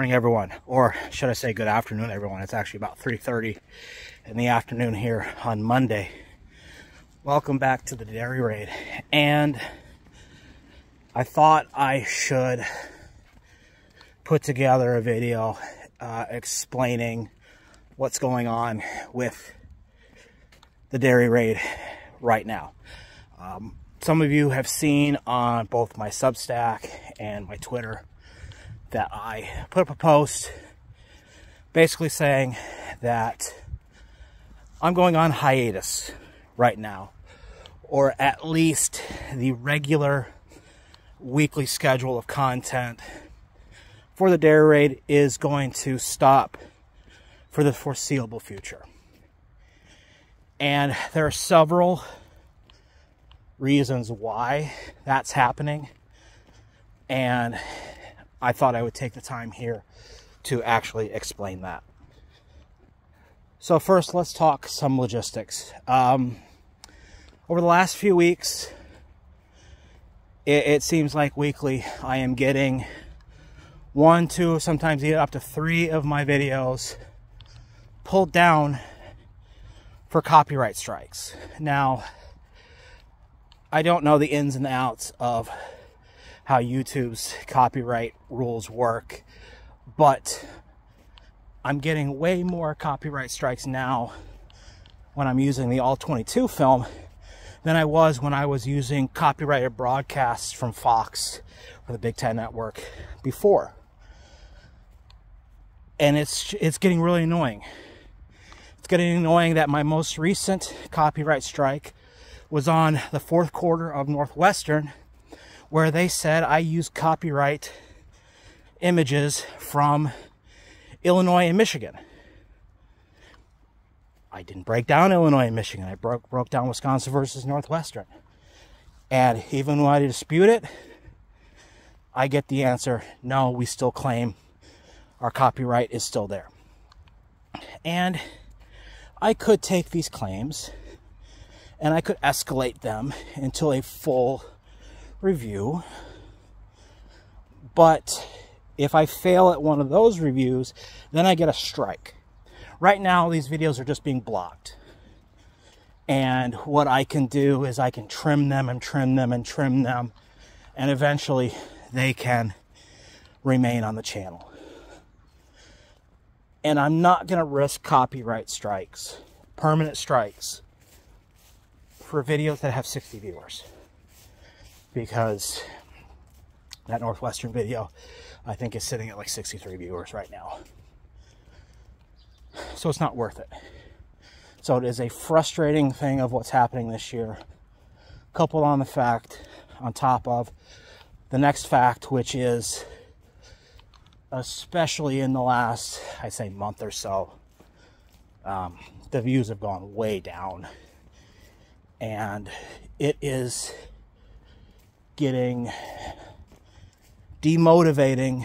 morning, everyone, or should I say good afternoon, everyone. It's actually about 3:30 in the afternoon here on Monday. Welcome back to the Dairy Raid, and I thought I should put together a video explaining what's going on with the Dairy Raid right now. Some of you have seen on both my Substack and my Twitter that I put up a post basically saying that I'm going on hiatus right now, or at least the regular weekly schedule of content for the Dairy Raid is going to stop for the foreseeable future. And there are several reasons why that's happening, and I thought I would take the time here to actually explain that. So first, let's talk some logistics. Over the last few weeks, it seems like weekly I am getting 1, 2, sometimes even up to 3 of my videos pulled down for copyright strikes. Now, I don't know the ins and outs of how YouTube's copyright rules work, but I'm getting way more copyright strikes now when I'm using the All-22 film than I was when I was using copyrighted broadcasts from Fox or the Big Ten Network before. And it's getting really annoying. It's getting annoying that my most recent copyright strike was on the 4th quarter of Northwestern, where they said I used copyright images from Illinois and Michigan. I didn't break down Illinois and Michigan. I broke down Wisconsin versus Northwestern. And even when I dispute it, I get the answer, no, we still claim our copyright is still there. And I could take these claims and I could escalate them into a full review, but if I fail at one of those reviews, then I get a strike. Right now, these videos are just being blocked, and what I can do is I can trim them and trim them and trim them, and eventually they can remain on the channel. And I'm not going to risk copyright strikes, permanent strikes, for videos that have 60 viewers. Because that Northwestern video, I think, is sitting at like 63 viewers right now. So it's not worth it. So it is a frustrating thing of what's happening this year, coupled on the fact, on top of the next fact, which is, especially in the last, I say, month or so, the views have gone way down. And it is getting demotivating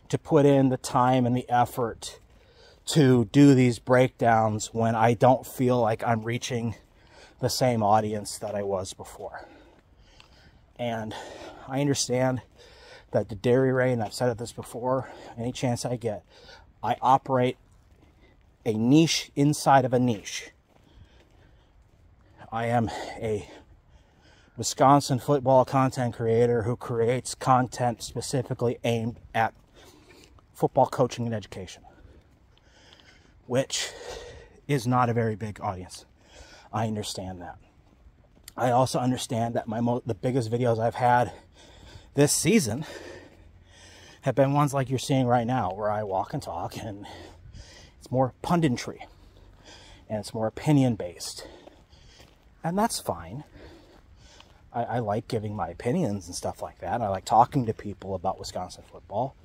to put in the time and the effort to do these breakdowns when I don't feel like I'm reaching the same audience that I was before. And I understand that the Dairy Raid, and I've said this before, any chance I get, I operate a niche inside of a niche. I am a Wisconsin football content creator who creates content specifically aimed at football coaching and education, which is not a very big audience. I understand that. I also understand that the biggest videos I've had this season have been ones like you're seeing right now, where I walk and talk, and it's more punditry and it's more opinion based. And that's fine. I like giving my opinions and stuff like that. I like talking to people about Wisconsin football.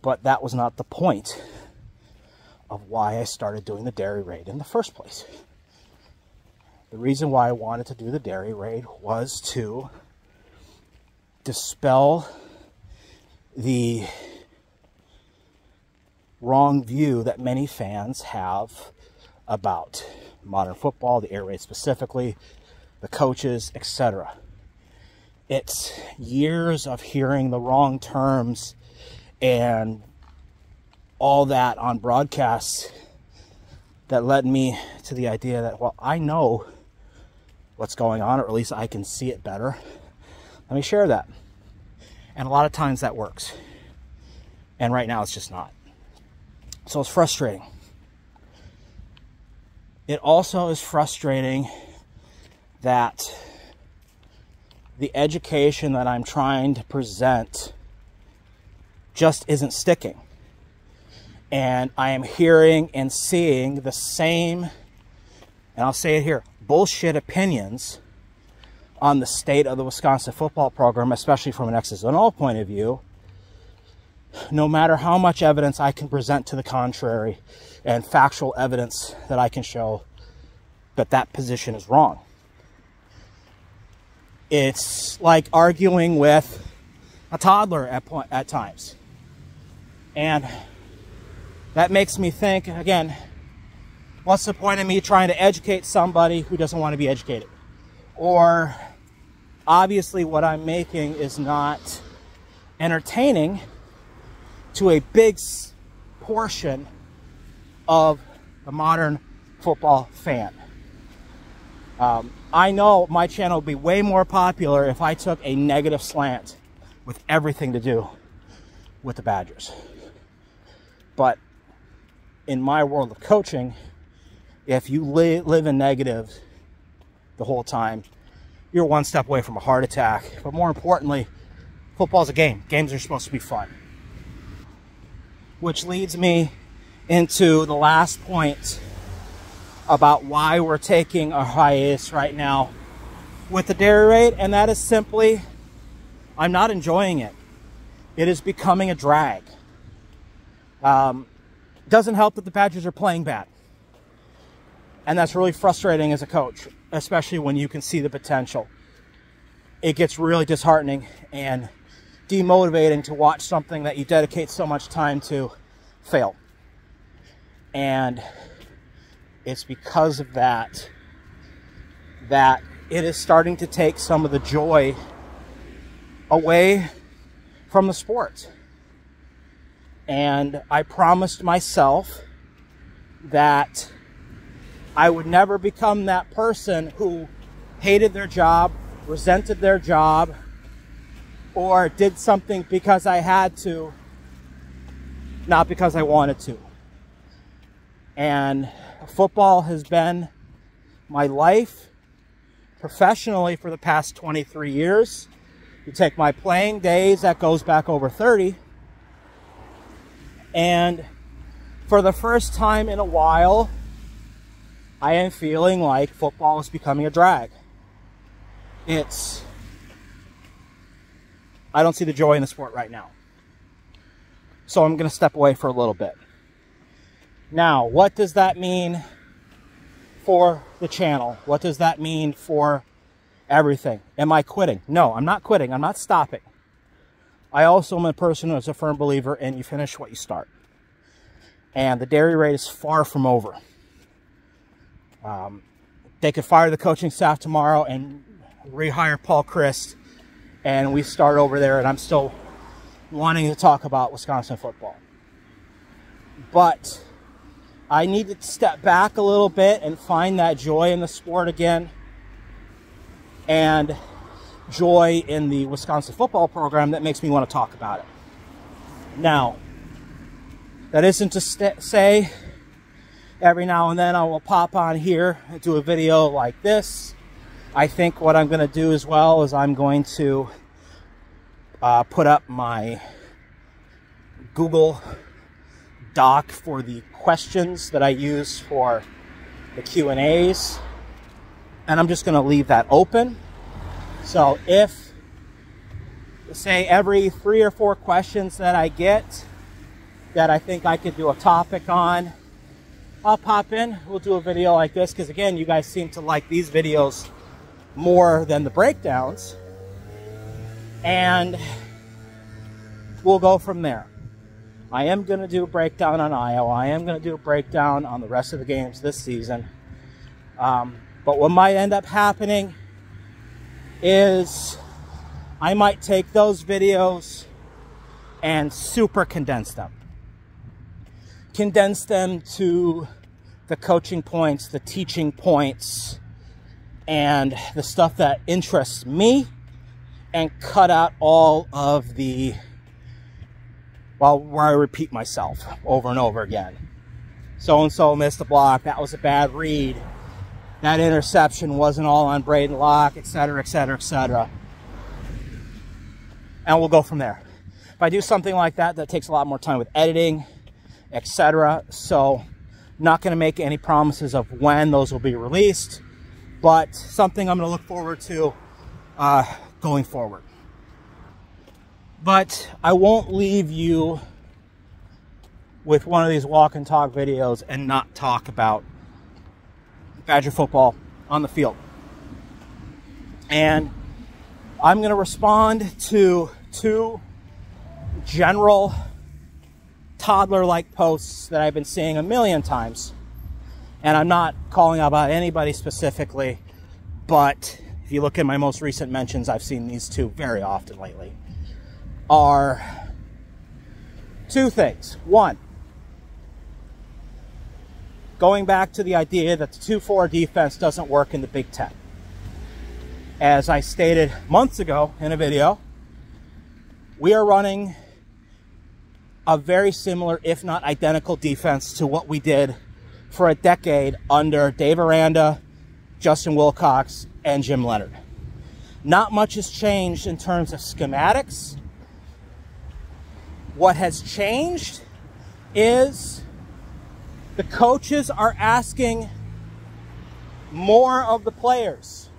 But that was not the point of why I started doing the Dairy Raid in the first place. The reason why I wanted to do the Dairy Raid was to dispel the wrong view that many fans have about modern football, the air raid specifically, the coaches, etc. It's years of hearing the wrong terms and all that on broadcasts that led me to the idea that, well, I know what's going on, or at least I can see it better. Let me share that. And a lot of times that works. And right now it's just not. So it's frustrating. It also is frustrating that the education that I'm trying to present just isn't sticking. And I am hearing and seeing the same, and I'll say it here, bullshit opinions on the state of the Wisconsin football program, especially from an X's and O point of view, no matter how much evidence I can present to the contrary and factual evidence that I can show that that position is wrong. It's like arguing with a toddler at times. And that makes me think, again, what's the point of me trying to educate somebody who doesn't want to be educated? Or obviously what I'm making is not entertaining to a big portion of the modern football fan. I know my channel would be way more popular if I took a negative slant with everything to do with the Badgers. But in my world of coaching, if you live in negative the whole time, you're one step away from a heart attack. But more importantly, football's a game. Games are supposed to be fun. Which leads me into the last point about why we're taking a hiatus right now with the dairy raid, and that is simply, I'm not enjoying it. It is becoming a drag. Doesn't help that the Badgers are playing bad. And that's really frustrating as a coach, especially when you can see the potential. It gets really disheartening and demotivating to watch something that you dedicate so much time to fail. And it's because of that it is starting to take some of the joy away from the sport. And I promised myself that I would never become that person who hated their job, resented their job, or did something because I had to, not because I wanted to. And football has been my life professionally for the past 23 years. You take my playing days, that goes back over 30. And for the first time in a while, I am feeling like football is becoming a drag. I don't see the joy in the sport right now. So I'm going to step away for a little bit. Now, what does that mean for the channel? What does that mean for everything? Am I quitting? No, I'm not quitting. I'm not stopping. I also am a person who is a firm believer in you finish what you start. And the dairy raid is far from over. They could fire the coaching staff tomorrow and rehire Paul Christ, and we start over there, and I'm still wanting to talk about Wisconsin football. But I need to step back a little bit and find that joy in the sport again, and joy in the Wisconsin football program that makes me want to talk about it. Now, that isn't to say every now and then I will pop on here and do a video like this. I think what I'm going to do as well is I'm going to put up my Google Doc for the questions that I use for the Q&As. And I'm just going to leave that open. So if, say, every 3 or 4 questions that I get that I think I could do a topic on, I'll pop in. We'll do a video like this because, again, you guys seem to like these videos more than the breakdowns. And we'll go from there. I am going to do a breakdown on Iowa. I am going to do a breakdown on the rest of the games this season. But what might end up happening is I might take those videos and super condense them. condense them to the coaching points, the teaching points, and the stuff that interests me, and cut out all of the, well, where I repeat myself over and over again. So-and-so missed the block, that was a bad read, that interception wasn't all on Braden Locke, etc., etc., etc. And we'll go from there. If I do something like that, that takes a lot more time with editing, etc. So, not going to make any promises of when those will be released, but something I'm going to look forward to going forward. But I won't leave you with one of these walk and talk videos and not talk about Badger football on the field. And I'm going to respond to 2 general toddler-like posts that I've been seeing a million times. And I'm not calling out anybody specifically, but if you look at my most recent mentions, I've seen these 2 very often lately. Are 2 things. 1, going back to the idea that the 2-4 defense doesn't work in the Big Ten. As I stated months ago in a video, we are running a very similar, if not identical, defense to what we did for a decade under Dave Aranda, Justin Wilcox, and Jim Leonard. Not much has changed in terms of schematics. What has changed is the coaches are asking more of the players.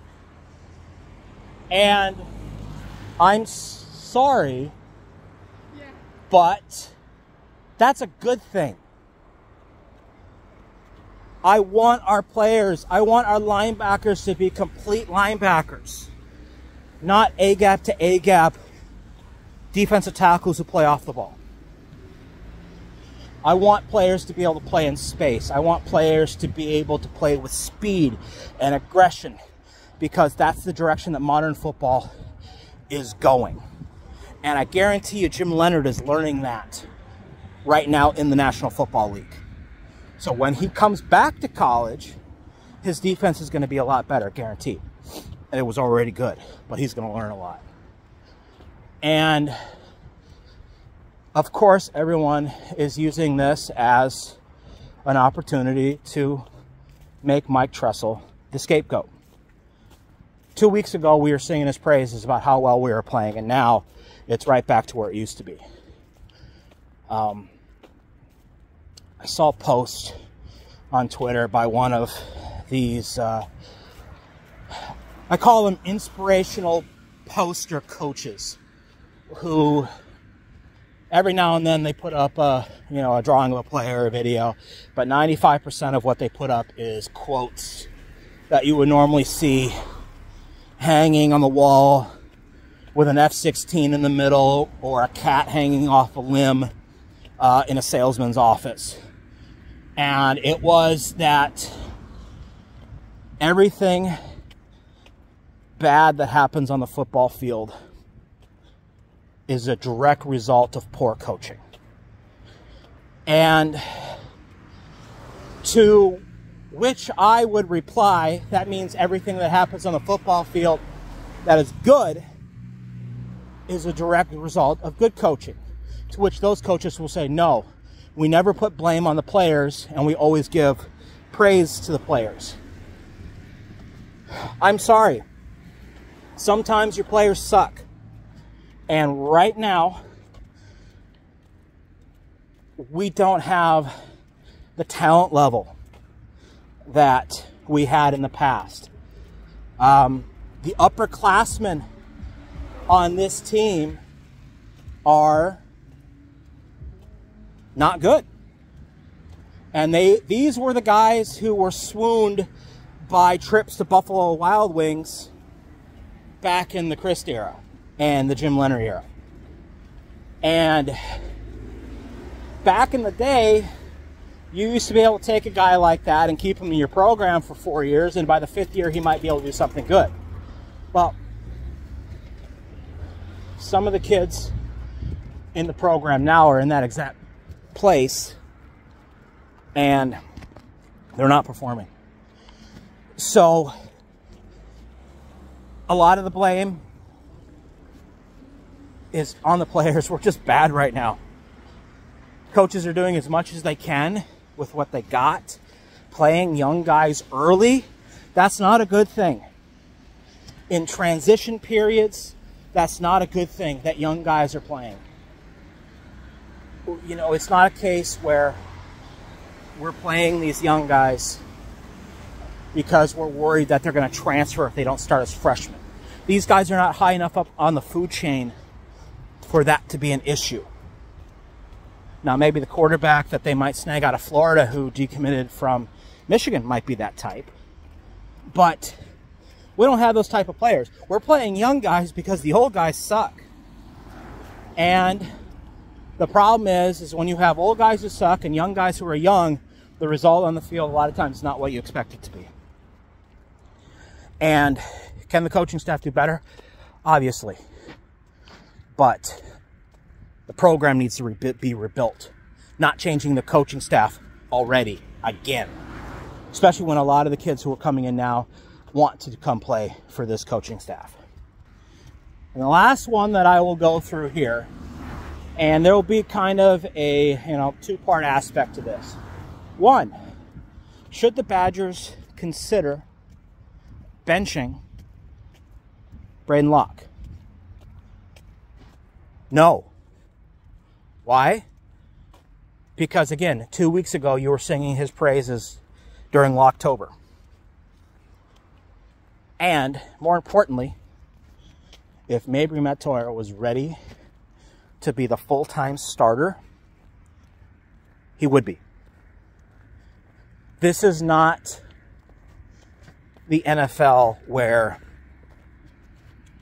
And I'm sorry, but that's a good thing. I want our players, I want our linebackers to be complete linebackers, not A-gap to A-gap defensive tackles who play off the ball. I want players to be able to play in space. I want players to be able to play with speed and aggression, because that's the direction that modern football is going. And I guarantee you Jim Leonard is learning that right now in the National Football League. So when he comes back to college, his defense is going to be a lot better, guaranteed. And it was already good, but he's going to learn a lot. And of course, everyone is using this as an opportunity to make Mike Tressel the scapegoat. 2 weeks ago, we were singing his praises about how well we were playing, and now it's right back to where it used to be. I saw a post on Twitter by one of these, I call them inspirational poster coaches, who every now and then they put up a drawing of a player or a video, but 95% of what they put up is quotes that you would normally see hanging on the wall with an F-16 in the middle, or a cat hanging off a limb in a salesman's office. And it was that everything bad that happens on the football field is a direct result of poor coaching. And to which I would reply, that means everything that happens on the football field that is good is a direct result of good coaching. To which those coaches will say, no, we never put blame on the players, and we always give praise to the players. I'm sorry. Sometimes your players suck. And right now, we don't have the talent level that we had in the past. The upperclassmen on this team are not good. And these were the guys who were swooned by trips to Buffalo Wild Wings back in the Christ era and the Jim Leonard era. And back in the day, you used to be able to take a guy like that and keep him in your program for 4 years, and by the 5th year, he might be able to do something good. Well, some of the kids in the program now are in that exact place, and they're not performing. So a lot of the blame is on the players. We're just bad right now. Coaches are doing as much as they can with what they got. Playing young guys early, that's not a good thing. In transition periods, that's not a good thing that young guys are playing. You know, it's not a case where we're playing these young guys because we're worried that they're going to transfer if they don't start as freshmen. These guys are not high enough up on the food chain for that to be an issue. Now, maybe the quarterback that they might snag out of Florida who decommitted from Michigan might be that type. But we don't have those type of players. We're playing young guys because the old guys suck. And the problem is when you have old guys who suck and young guys who are young, the result on the field a lot of times is not what you expect it to be. And can the coaching staff do better? Obviously. But the program needs to be rebuilt. Not changing the coaching staff already, again. Especially when a lot of the kids who are coming in now want to come play for this coaching staff. And the last one that I will go through here, and there will be kind of a two-part aspect to this. One, should the Badgers consider benching Braden Locke? No. Why? Because again, 2 weeks ago you were singing his praises during Locktober. And more importantly, if Mabry Mettauer was ready to be the full-time starter, he would be. This is not the NFL where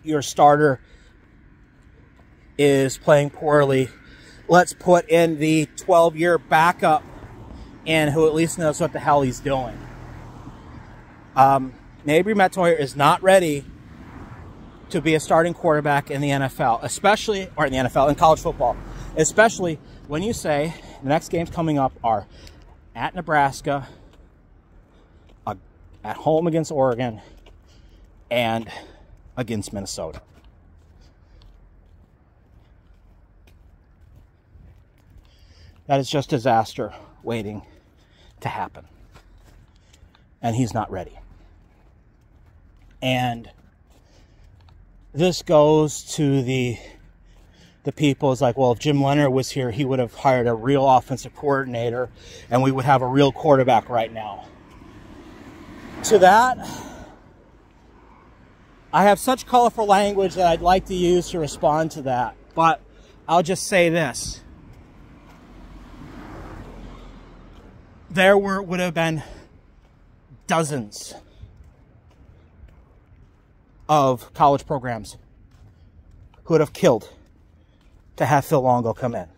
your starter is playing poorly. Let's put in the 12-year backup in who at least knows what the hell he's doing. Mabry Mettauer is not ready to be a starting quarterback in the NFL, especially, or in the NFL, in college football, especially when you say the next games coming up are at Nebraska, at home against Oregon, and against Minnesota. That is just disaster waiting to happen. And he's not ready. And this goes to the people. It's like, well, if Jim Leonard was here, he would have hired a real offensive coordinator and we would have a real quarterback right now. To that, I have such colorful language that I'd like to use to respond to that. But I'll just say this. There would have been dozens of college programs who would have killed to have Phil Longo come in.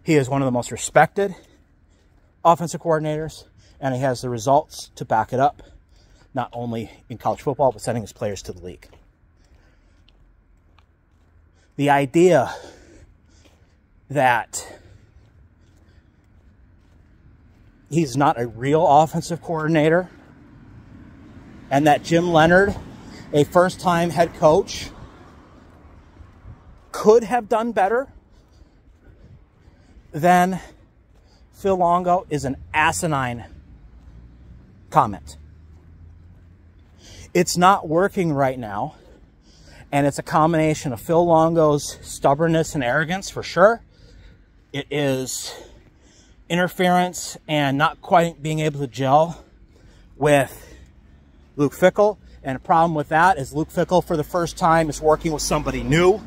He is one of the most respected offensive coordinators, and he has the results to back it up, not only in college football, but sending his players to the league. The idea that he's not a real offensive coordinator and that Jim Leonard, a first-time head coach, could have done better than Phil Longo is an asinine comment. It's not working right now, and it's a combination of Phil Longo's stubbornness and arrogance for sure. It is interference and not quite being able to gel with Luke Fickell. And the problem with that is Luke Fickell, for the first time, is working with somebody new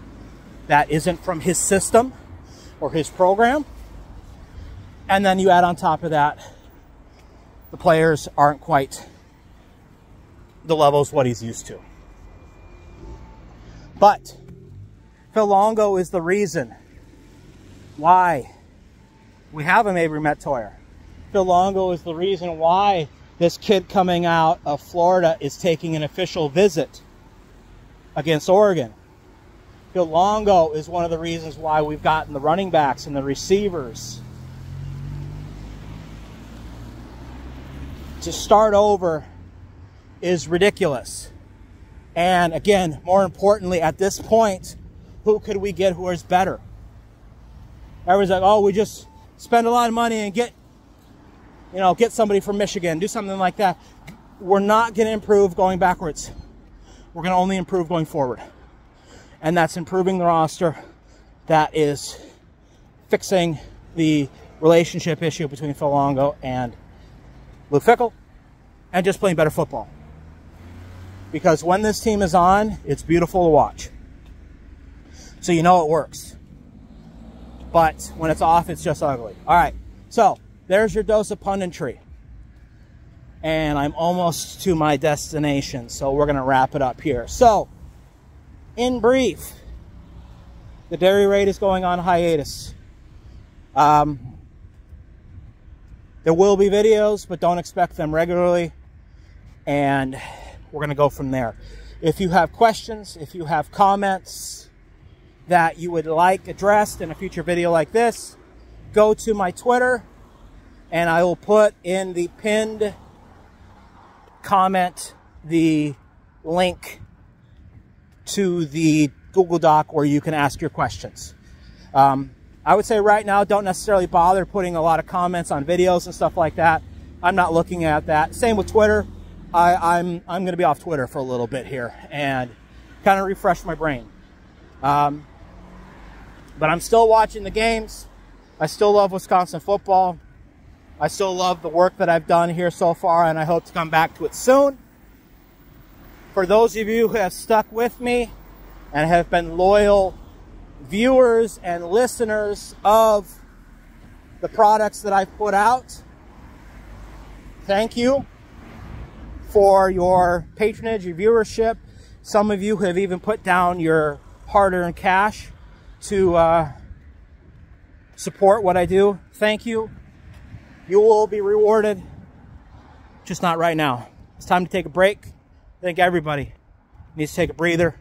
that isn't from his system or his program. And then you add on top of that, the players aren't quite the levels what he's used to. But Phil Longo is the reason why we have a Mabry Mettauer. Phil Longo is the reason why this kid coming out of Florida is taking an official visit against Oregon. Phil Longo is one of the reasons why we've gotten the running backs and the receivers to start over is ridiculous. And again, more importantly, at this point, who could we get who is better? Everyone's like, oh, we just spend a lot of money and get somebody from Michigan, do something like that. We're not going to improve going backwards. We're going to only improve going forward. And that's improving the roster. That is fixing the relationship issue between Phil Longo and Lou Fickell, and just playing better football. Because when this team is on, it's beautiful to watch. So you know it works. But when it's off, it's just ugly. All right, so there's your dose of punditry. And I'm almost to my destination, so we're going to wrap it up here. So, in brief, the dairy raid is going on hiatus. There will be videos, but don't expect them regularly. And we're going to go from there. If you have questions, if you have comments that you would like addressed in a future video like this, go to my Twitter, and I will put in the pinned comment the link to the Google Doc where you can ask your questions. I would say right now, don't necessarily bother putting a lot of comments on videos and stuff like that. I'm not looking at that. Same with Twitter. I'm going to be off Twitter for a little bit here and kind of refresh my brain. But I'm still watching the games. I still love Wisconsin football. I still love the work that I've done here so far, and I hope to come back to it soon. For those of you who have stuck with me and have been loyal viewers and listeners of the products that I've put out, thank you for your patronage, your viewership. Some of you have even put down your hard-earned cash to support what I do. Thank you. You will be rewarded, just not right now. It's time to take a break. I think everybody needs to take a breather.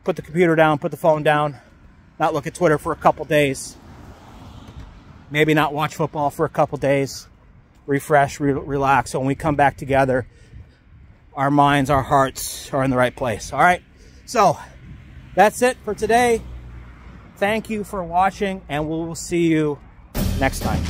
Put the computer down, put the phone down, not look at Twitter for a couple days. Maybe not watch football for a couple days. Refresh, relax. So when we come back together, our minds, our hearts are in the right place. All right. So that's it for today. Thank you for watching, and we will see you next time.